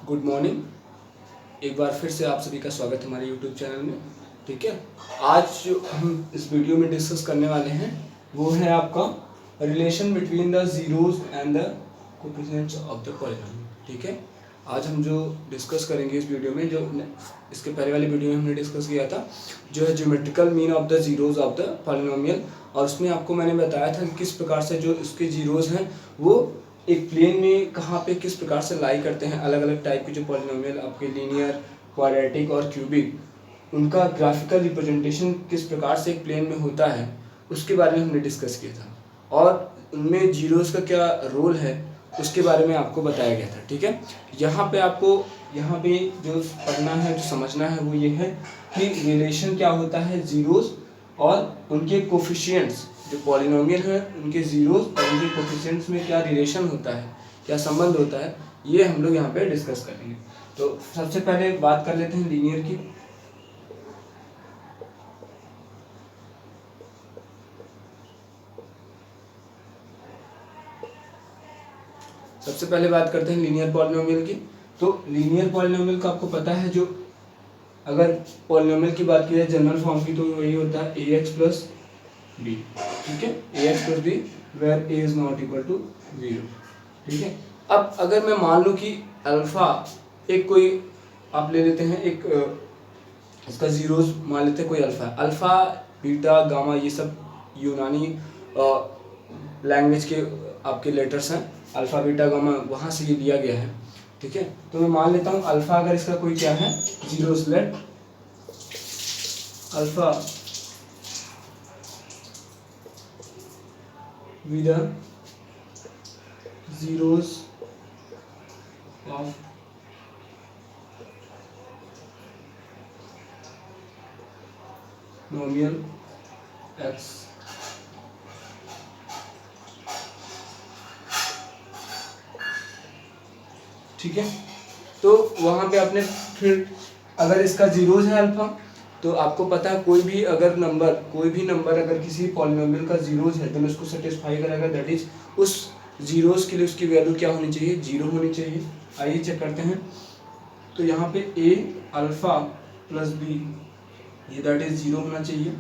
Good morning. एक बार फिर से आप सभी का स्वागत है हमारे यूट्यूब चैनल में। ठीक है, आज जो हम इस वीडियो में डिस्कस करने वाले हैं वो है आपका relation between the zeros and the coefficients of the polynomial. ठीक है, आज हम जो डिस्कस करेंगे इस वीडियो में, जो इसके पहले वाली वीडियो में हमने डिस्कस किया था, जो है geometrical mean of the zeros of the polynomial. और उसमें आपको मैंने बताया था कि किस प्रकार से जो इसके जीरोज हैं वो एक प्लेन में कहाँ पे किस प्रकार से लाई करते हैं। अलग अलग टाइप के जो पॉलिनोमियल आपके लीनियर, क्वाड्रेटिक और क्यूबिक, उनका ग्राफिकल रिप्रेजेंटेशन किस प्रकार से एक प्लेन में होता है उसके बारे में हमने डिस्कस किया था। और उनमें जीरोस का क्या रोल है उसके बारे में आपको बताया गया था। ठीक है, यहाँ पे आपको जो पढ़ना है, जो समझना है वो ये है कि रिलेशन क्या होता है जीरोस और उनके कोफिशिएंट्स। जो पॉलिनोमियल है उनके जीरोस और उनके कोफिशिएंट्स में क्या रिलेशन होता है, क्या संबंध होता है, ये हम लोग यहाँ पे डिस्कस करेंगे। तो सबसे पहले बात कर लेते हैं लीनियर की। सबसे पहले बात करते हैं लीनियर पॉलिनोमियल की। तो लीनियर पॉलिनोमियल का आपको पता है, जो अगर पॉलिनोमियल की बात की जाए जनरल फॉर्म की, तो वही होता है ax प्लस बी। ठीक है, ax plus B where a is not equal to 0। ठीक है, अब अगर मैं मान लूँ कि अल्फा एक कोई आप ले लेते हैं, एक इसका जीरोस मान लेते हैं कोई अल्फा है। अल्फा, बीटा, गामा ये सब यूनानी लैंग्वेज के आपके लेटर्स हैं। अल्फा, बीटा, गामा वहाँ से ये लिया गया है। ठीक है, तो मैं मान लेता हूँ अल्फा अगर इसका कोई क्या है zeros, let alpha with the zeros of nomial x। ठीक है, तो वहाँ पे आपने फिर अगर इसका जीरोज है अल्फा, तो आपको पता है कोई भी नंबर अगर किसी पॉलिनोमियल का जीरोज है तो उसको सेटिस्फाई करेगा। दैट इज उस जीरोज के लिए उसकी वैल्यू क्या होनी चाहिए, जीरो होनी चाहिए। आइए चेक करते हैं। तो यहाँ पे a अल्फा प्लस बी, ये दैट इज जीरो होना चाहिए।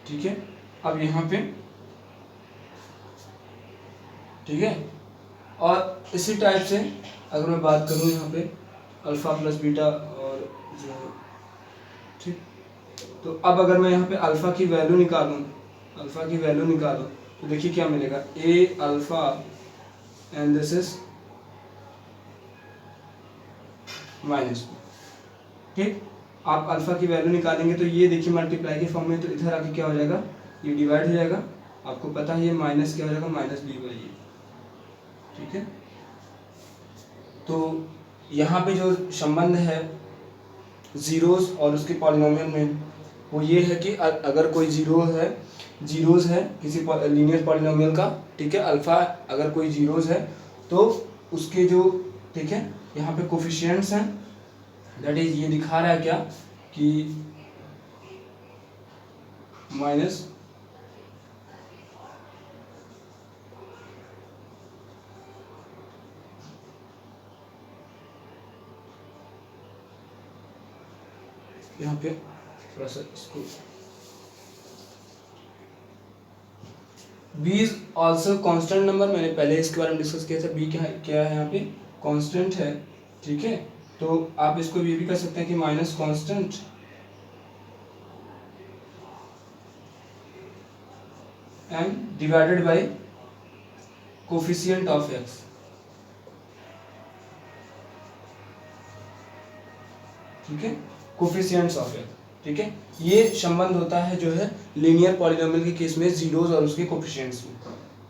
ठीक है, अब यहाँ पे ठीक है, और इसी टाइप से अगर मैं बात करूँ यहाँ पे अल्फा प्लस बीटा और जो है, ठीक, तो अब अगर मैं यहाँ पे अल्फा की वैल्यू निकालूं तो देखिए क्या मिलेगा, a alpha and this is minus. ठीक, आप अल्फा की वैल्यू निकालेंगे तो ये देखिए मल्टीप्लाई के फॉर्म में, तो इधर आके क्या हो जाएगा, ये डिवाइड हो जाएगा। आपको पता है ये माइनस क्या हो जाएगा, माइनस बी बाई ए। ठीक है, तो यहाँ पे जो संबंध है जीरोस और उसके पॉलिनोमियल में वो ये है कि अगर कोई जीरोस है किसी लीनियर पॉलिनोमियल का, ठीक है, अल्फा अगर कोई जीरोस है तो उसके जो, ठीक है, यहाँ पे कोफिशिएंट्स हैं, दैट इज ये दिखा रहा है क्या कि माइनस यहाँ पे थोड़ा सा इसको, b is also constant number. मैंने पहले इसके बारे में डिस्कस किया था, b क्या है यहाँ पे कांस्टेंट है। ठीक है, तो आप इसको ये भी कर सकते हैं कि minus constant and divided by coefficient of x। ठीक है, कोफिशिएंट्स ऑफ x। ठीक है, ये संबंध होता है जो है लीनियर पॉलिनोमियल के केस में जीरोस और उसके कोफिशिएंट्स में।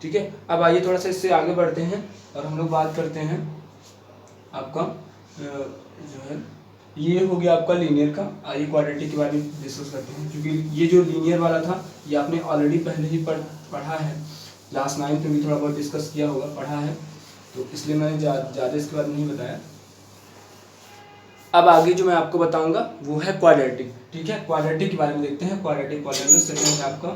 ठीक है, अब आइए थोड़ा सा इससे आगे बढ़ते हैं और हम लोग बात करते हैं आपका जो है, ये हो गया आपका लीनियर का। आइए क्वाड्रेटिक के बारे में डिस्कस करते हैं, क्योंकि ये जो लीनियर वाला था ये आपने ऑलरेडी पहले ही पढ़ा है, क्लास 9 में भी थोड़ा बहुत डिस्कस किया होगा, पढ़ा है, तो इसलिए मैंने ज़्यादा इसके बारे में नहीं बताया। अब आगे जो मैं आपको बताऊंगा वो है क्वाड्रेटिक। ठीक है, क्वाड्रेटिक के बारे में देखते हैं। क्वाड्रेटिक पॉलिनोमियल सेकंड है आपका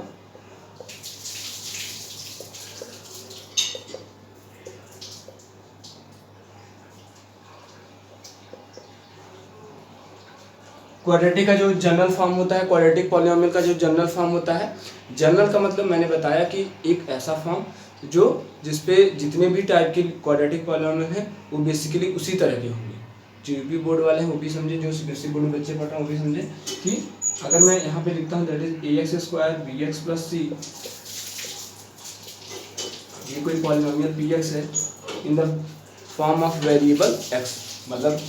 क्वाड्रेटिक का जो जनरल फॉर्म होता है, क्वाड्रेटिक पॉलिनोमियल का जो जनरल फॉर्म होता है, जनरल का मतलब मैंने बताया कि एक ऐसा फॉर्म जो जिसपे जितने भी टाइप के क्वाड्रेटिक पॉलिनोमियल हैं वो बेसिकली उसी तरह के होंगे। जो यूपी बोर्ड वाले हैं वो भी समझे, जो सीबीएसई बोर्ड में बच्चे पढ़ रहे हैं वो भी समझे कि अगर मैं यहाँ पे लिखता हूँ that is ax² bx + c, ये कोई पॉलिनोमियल px है in the form of variable x, मतलब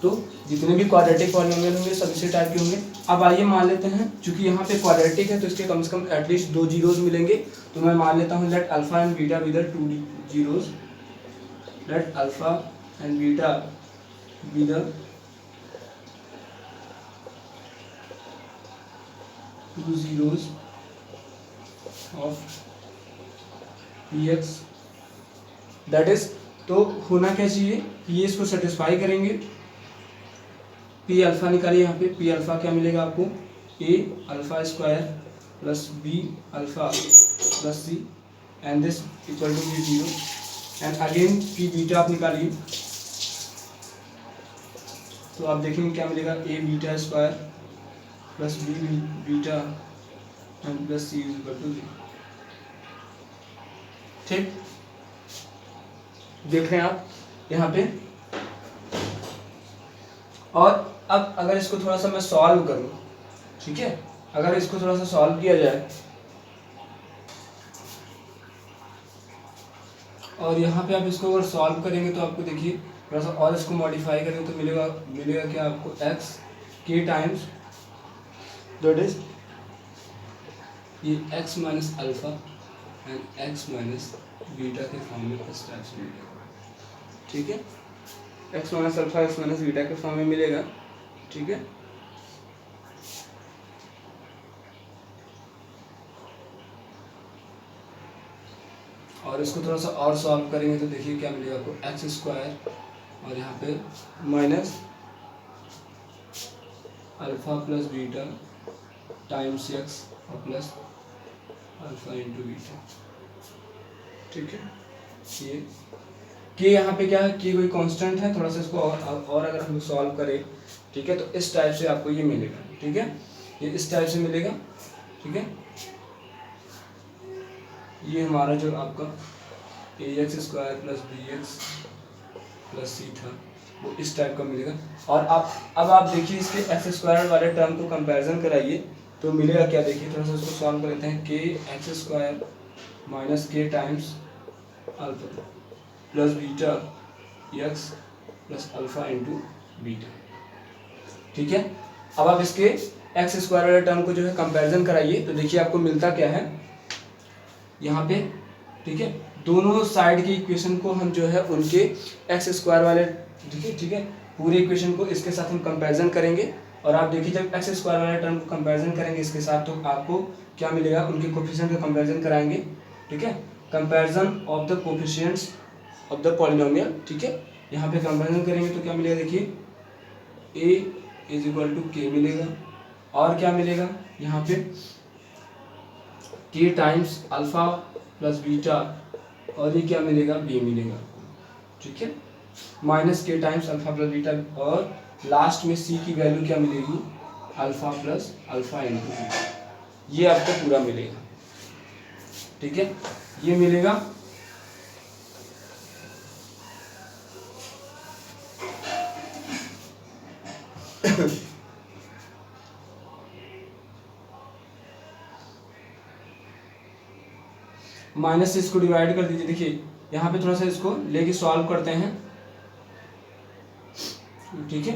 तो जितने भी क्वाड्रेटिक पॉलिनोमियल होंगे सब इसी टाइप के होंगे। अब आइए मान लेते हैं चूंकि यहाँ पे क्वाड्रेटिक है तो इसके कम से कम एटलीस्ट 2 जीरोज मिलेंगे, तो मैं मान लेता हूँ let alpha and beta be the 2 zeros, let alpha and beta be the 2 zeros of px, that is, तो होना क्या चाहिए कि ये इसको सेटिस्फाई करेंगे। पी अल्फा निकालिए, यहाँ पे पी अल्फा क्या मिलेगा आपको, a α² plus b alpha plus c and this equal to b 0 and again P beta आप निकालिए, तो आप देखेंगे क्या मिलेगा, a β² plus b beta and plus c equal to 0। ठीक, देख रहे हैं आप यहाँ पे। और अब अगर इसको थोड़ा सा मैं सॉल्व करूं, ठीक है, अगर इसको थोड़ा सा सॉल्व किया जाए और यहाँ पे आप इसको अगर सॉल्व करेंगे तो आपको देखिए थोड़ा सा और इसको मॉडिफाई करेंगे तो मिलेगा क्या आपको, x k times that is ये x minus alpha and x minus beta के फॉर्म में इस टाइप से मिलेगा। ठीक है, x minus alpha x minus beta के फॉर्म में मिलेगा। ठीक है, और इसको थोड़ा सा और सॉल्व करेंगे तो देखिए क्या मिलेगा आपको, x² और यहाँ पे minus alpha plus beta times x और प्लस अल्फा इंटू बीटा। ठीक है, ये के यहाँ पे क्या है, के कोई कांस्टेंट है, थोड़ा सा इसको और अगर हम सॉल्व करें, ठीक है, तो इस टाइप से आपको ये मिलेगा। ठीक है, ये इस टाइप से मिलेगा। ठीक है, ये हमारा जो आपका ax² plus bx plus c था वो इस टाइप का मिलेगा। और अब आप देखिए इसके x² वाले टर्म को कंपैरिजन कराइए तो मिलेगा क्या, देखिए थोड़ा सा इसको सॉल्व कर लेते हैं, k x² minus k times alpha plus beta x plus alpha into beta. ठीक है, अब आप इसके x² वाले टर्म को जो है कंपैरिजन कराइए तो देखिए आपको मिलता क्या है यहाँ पे। ठीक है, दोनों साइड की इक्वेशन को हम जो है उनके x² वाले, ठीक है, पूरे इक्वेशन को इसके साथ हम कंपैरिजन करेंगे और आप देखिए जब x² वाले टर्म को कंपैरिजन करेंगे इसके साथ तो आपको क्या मिलेगा, उनके कोफिशिएंट का कंपैरिजन कराएंगे। ठीक है, comparison of the coefficients of the polynomial. ठीक है, यहाँ पे कंपैरिजन करेंगे तो क्या मिलेगा, देखिए a is equal to k मिलेगा और क्या मिलेगा यहाँ पे k times alpha plus beta और ये क्या मिलेगा, b मिलेगा। ठीक है, minus k times alpha plus beta और लास्ट में c की वैल्यू क्या मिलेगी, alpha plus alpha into beta, ये आपको पूरा मिलेगा। ठीक है, ये मिलेगा। माइनस से इसको डिवाइड कर दीजिए, देखिए यहाँ पे थोड़ा सा इसको लेके सॉल्व करते हैं। ठीक है,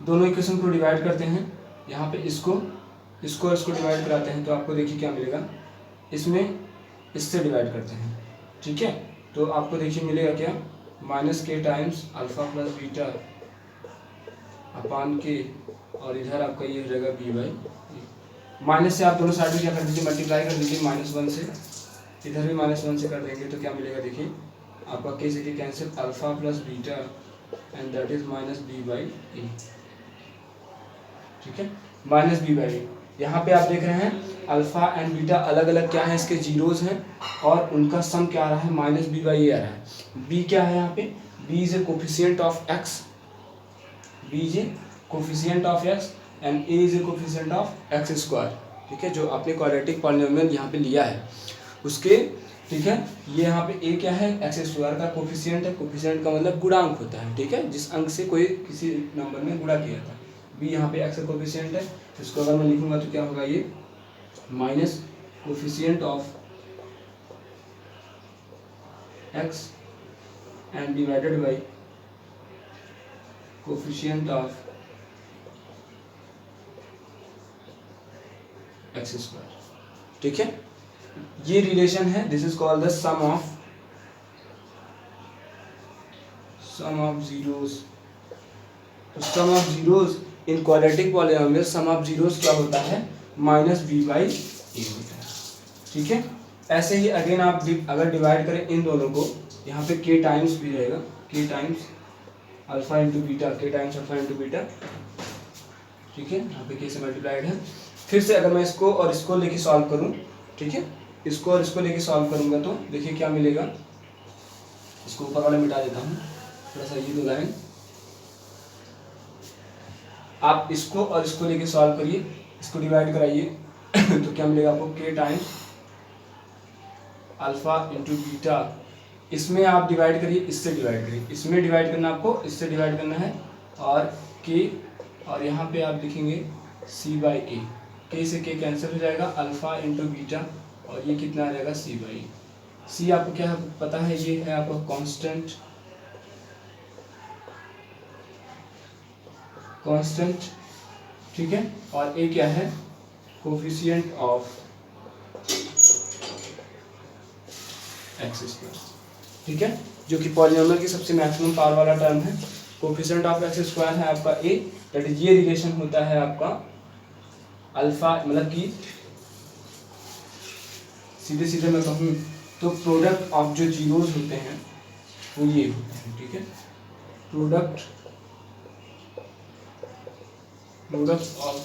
दोनों इक्वेशन को डिवाइड करते हैं, यहाँ पे इसको डिवाइड कराते हैं तो आपको देखिए क्या मिलेगा, इसमें इससे डिवाइड करते हैं। ठीक है, तो आपको देखिए मिलेगा क्या, minus k times alpha plus beta अपान के और इधर आपका ये हो जाएगा b/a। माइनस से आप दोनों साइड में क्या कर दीजिए, मल्टीप्लाई कर दीजिए -1 से, इधर भी -1 से कर देंगे तो क्या मिलेगा, देखिए आपका k से k cancel, alpha plus beta and that is -b/a। ठीक है, -b/a। यहाँ पे आप देख रहे हैं अल्फा एंड बीटा अलग अलग क्या है, इसके जीरोज हैं और उनका सम क्या आ रहा है, -b/a आ रहा है। b क्या है यहाँ पे, b is a coefficient of x, b is a coefficient of x and A is a coefficient of x square, ठीक है, जो आपने क्वाड्रेटिक पॉलिनोमियल यहाँ पे लिया है उसके, ठीक है। ये यहाँ पे ए क्या है, एक्स स्क्वायर का कोफिशिएंट है, कोफिशिएंट का मतलब गुणांक होता है, ठीक है, जिस अंक से कोई किसी नंबर में गुणा किया था। बी यहाँ पे एक्स का कोफिशिएंट है, इसको अगर मैं लिखूंगा तो क्या होगा, ये minus coefficient of x and divided by coefficient of x square, ठीक है। ये रिलेशन है, this is called the sum of zeros. तो sum of zeros in quadratic polynomial, sum of zeros क्या होता है, माइनस बी बाई ए होता है, ठीक है। ऐसे ही अगेन आप अगर डिवाइड करें इन दोनों को, यहाँ पे के टाइम्स भी रहेगा, के टाइम्स अल्फा इंटू बीटा, के टाइम्स अल्फा इंटू बीटा, ठीक है, यहाँ पे के से मल्टीप्लाइड है। फिर से अगर मैं इसको और इसको लेके सॉल्व करूँ, ठीक है, इसको और इसको लेके सॉल्व करूँगा तो देखिए क्या मिलेगा। इसको ऊपर वाला मिटा देता हूँ, थोड़ा सा ये दो लाइन, आप इसको और इसको लेके सॉल्व करिए, इसको डिवाइड कराइए तो क्या मिलेगा आपको, के टाइम्स अल्फा इंटू बीटा, इसमें आप डिवाइड करिए, इससे डिवाइड करिए, इसमें डिवाइड करना आपको, इससे डिवाइड करना है, और के, और यहाँ पे आप लिखेंगे सी बाई ए, के से के कैंसिल हो जाएगा, अल्फा इंटू बीटा, और ये कितना आ जाएगा सी बाई ए। सी आपको क्या पता है, ये है आपका कांस्टेंट, ठीक है, और ए क्या है, कोफिशिएंट ऑफ एक्स स्क्वायर, ठीक है, जो कि पॉलिनोमियल की सबसे मैक्सिमम पावर वाला टर्म है। कोफिशिएंट ऑफ एक्स स्क्वायर है आपका ए, दैट इज ये रिलेशन होता है आपका अल्फा, मतलब कि सीधे सीधे मैं कहूँ तो प्रोडक्ट ऑफ जो जीरोस होते हैं वो ये होते हैं, ठीक है, product of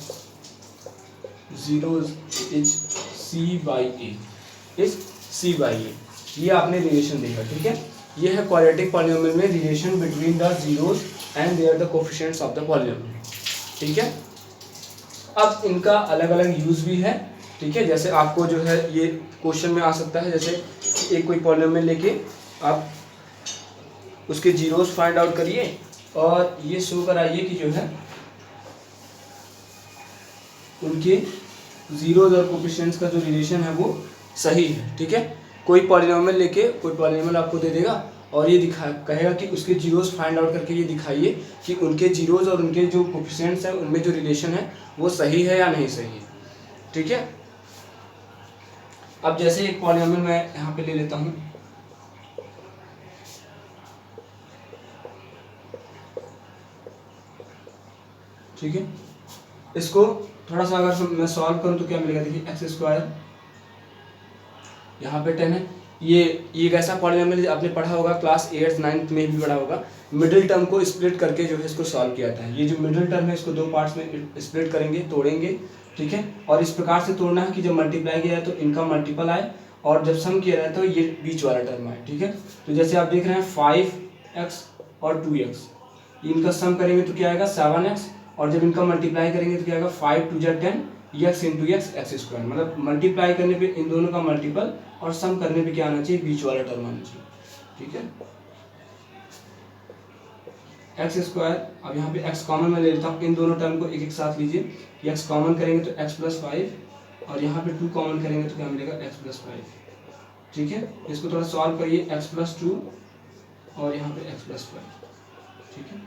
zeros is c by a, ये आपने रिलेशन देखा, ठीक है। ये है क्वाड्रेटिक पॉलिनोमियल में relation between the zeros and their the coefficients of the polynomial, ठीक है। अब इनका अलग अलग यूज भी है, ठीक है, जैसे आपको जो है ये क्वेश्चन में आ सकता है, जैसे एक कोई पॉलिनोमियल लेके आप उसके जीरोस फाइंड आउट करिए और ये शो कराइए कि जो है उनके जीरोस और कोफिशिएंट्स का जो रिलेशन है वो सही है, ठीक है। कोई पॉलिनोमियल लेके कोई पॉलिनोमियल आपको दे देगा और ये कहेगा कि उसके जीरोस फाइंड आउट करके ये दिखाइए कि उनके जीरोस और उनके जो कोफिशिएंट्स हैं उनमें जो रिलेशन है वो सही है या नहीं सही है, ठीक है। अब जैसे एक पॉलिनोमियल मैं यहाँ पे ले लेता हूँ, ठीक है, इसको थोड़ा सा अगर मैं सॉल्व करूँ तो क्या मिलेगा, देखिए एक्स स्क्वायर यहाँ पे 10 है, ये एक ऐसा पॉलिनोमियल आपने पढ़ा होगा क्लास 8th 9th में भी पढ़ा होगा, मिडिल टर्म को स्प्लिट करके जो है इसको सॉल्व किया जाता है। ये जो मिडिल टर्म है इसको दो पार्ट्स में स्प्लिट करेंगे, तोड़ेंगे, ठीक है, और इस प्रकार से तोड़ना है कि जब मल्टीप्लाई किया जाए तो इनका मल्टीपल आए और जब सम किया जाए तो ये बीच वाला टर्म आए, ठीक है। तो जैसे आप देख रहे हैं 5x और 2x, इनका सम करेंगे तो क्या आएगा 7x, और जब इनका मल्टीप्लाई करेंगे तो क्या आएगा 5 2 10 x into x x square, मतलब मल्टीप्लाई करने पे इन दोनों का मल्टीपल और सम करने पे क्या आना चाहिए, बीच वाला टर्म आना चाहिए, ठीक है। एक्स स्क्वायर, अब यहाँ पे x कॉमन मैं ले लेता हूँ, इन दोनों टर्म को एक एक साथ लीजिए, x कॉमन करेंगे तो x प्लस 5 और यहाँ पे 2 कॉमन करेंगे तो क्या मिलेगा x प्लस 5, ठीक है। इसको थोड़ा सॉल्व करिए, x प्लस 2 और यहाँ पे x प्लस 5, ठीक है।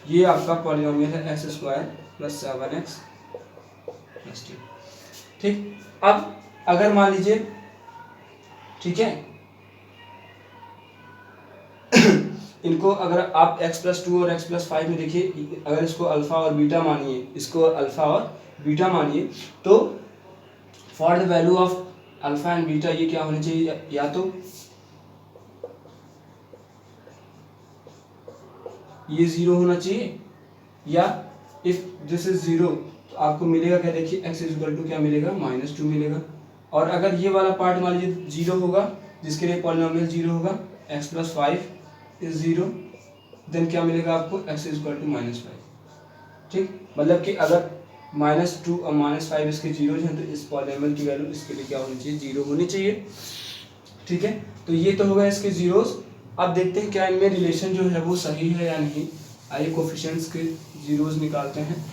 ये आपका पॉलिनोमियल है x square plus 7x plus 2, ठीक। अब अगर मान लीजिए, ठीक है, इनको अगर आप x प्लस 2 और x प्लस 5 में देखिए, अगर इसको अल्फा और बीटा मानिए, इसको अल्फा और बीटा मानिए, तो for the value of alpha and beta ये क्या होना चाहिए, या तो ये 0 होना चाहिए, या इफ दिस इज 0 तो आपको मिलेगा क्या, देखिए x इक्वल टू क्या मिलेगा -2 मिलेगा। और अगर ये वाला पार्ट मान लीजिए 0 होगा, जिसके लिए पॉलिनोमियल 0 होगा, x प्लस 5 इज 0, देन क्या मिलेगा आपको x इक्वल टू -5, ठीक, मतलब कि अगर -2 और -5 इसके जीरोज हैं तो इस पॉलीनोमियल की वैल्यू इसके लिए क्या होनी चाहिए, 0 होनी चाहिए। ठीक है, तो ये तो होगा इसके जीरोज। अब देखते हैं क्या इनमें रिलेशन जो है वो सही है या नहीं। आइए कोफिशिएंट्स के जीरोज निकालते हैं।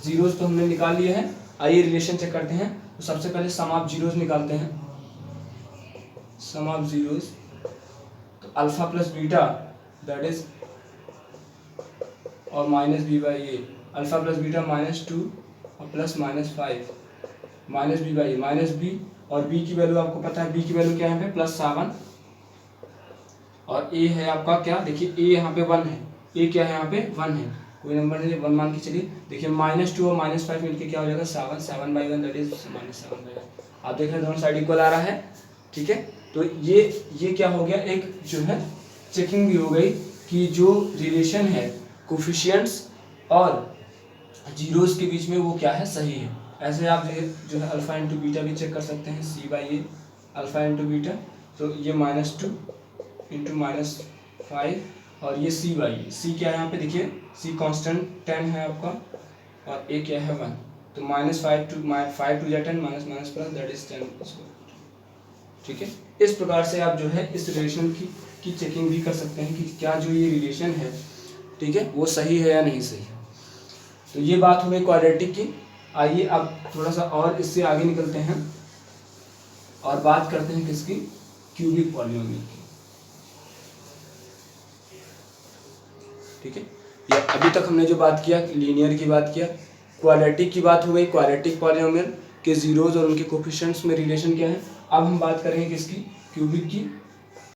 जीरोज तो हमने निकाल लिए हैं, आइए रिलेशन चेक करते हैं। तो सबसे पहले सम ऑफ जीरोज निकालते हैं। सम ऑफ जीरोज, तो alpha plus beta that is और minus b by a, alpha plus beta -2 और plus -5 minus b by a, minus b और बी की वैल्यू आपको पता है, बी की वैल्यू क्या है यहाँ पे +7 और ए है आपका क्या, देखिए ए यहाँ पे 1 है, ए क्या है यहाँ पे 1 है, कोई नंबर नहीं 1 मान के चलिए। देखिए -2 और -5 मिलके क्या हो जाएगा 7/1 दैट इज -7/1। आप देख रहे हैं दोनों साइड इक्वल आ रहा है। ठीक है, तो ये क्या हो गया, एक जो है चेकिंग भी हो गई कि जो रिलेशन है कोफिशिएंट्स और जीरोस के बीच में वो क्या है, सही है। ऐसे आप जो है अल्फा इंटू बीटा भी चेक कर सकते हैं, C/A अल्फा इंटू बीटा, तो ये -2 इंटू -5 और ये C/A, C क्या है यहाँ पे देखिए, C कांस्टेंट 10 है आपका और A क्या है 1, तो -5 to 10 minus plus that is 10। ठीक है, इस प्रकार से आप जो है इस रिलेशन की चेकिंग भी कर सकते हैं कि क्या जो ये रिलेशन है, ठीक है, वो सही है या नहीं सही है। तो ये बात हुई क्वाड्रेटिक की। आइए अब थोड़ा सा और इससे आगे निकलते हैं और बात करते हैं किसकी, क्यूबिक पॉलिनोमियल की। ठीक है, ये अभी तक हमने जो बात किया लीनियर की बात किया, क्वाड्रेटिक की बात हो गई, क्वाड्रेटिक पॉलिनोमियल के जीरोज और उनके कोफिशिएंट्स में रिलेशन क्या है। अब हम बात करेंगे किसकी, क्यूबिक की।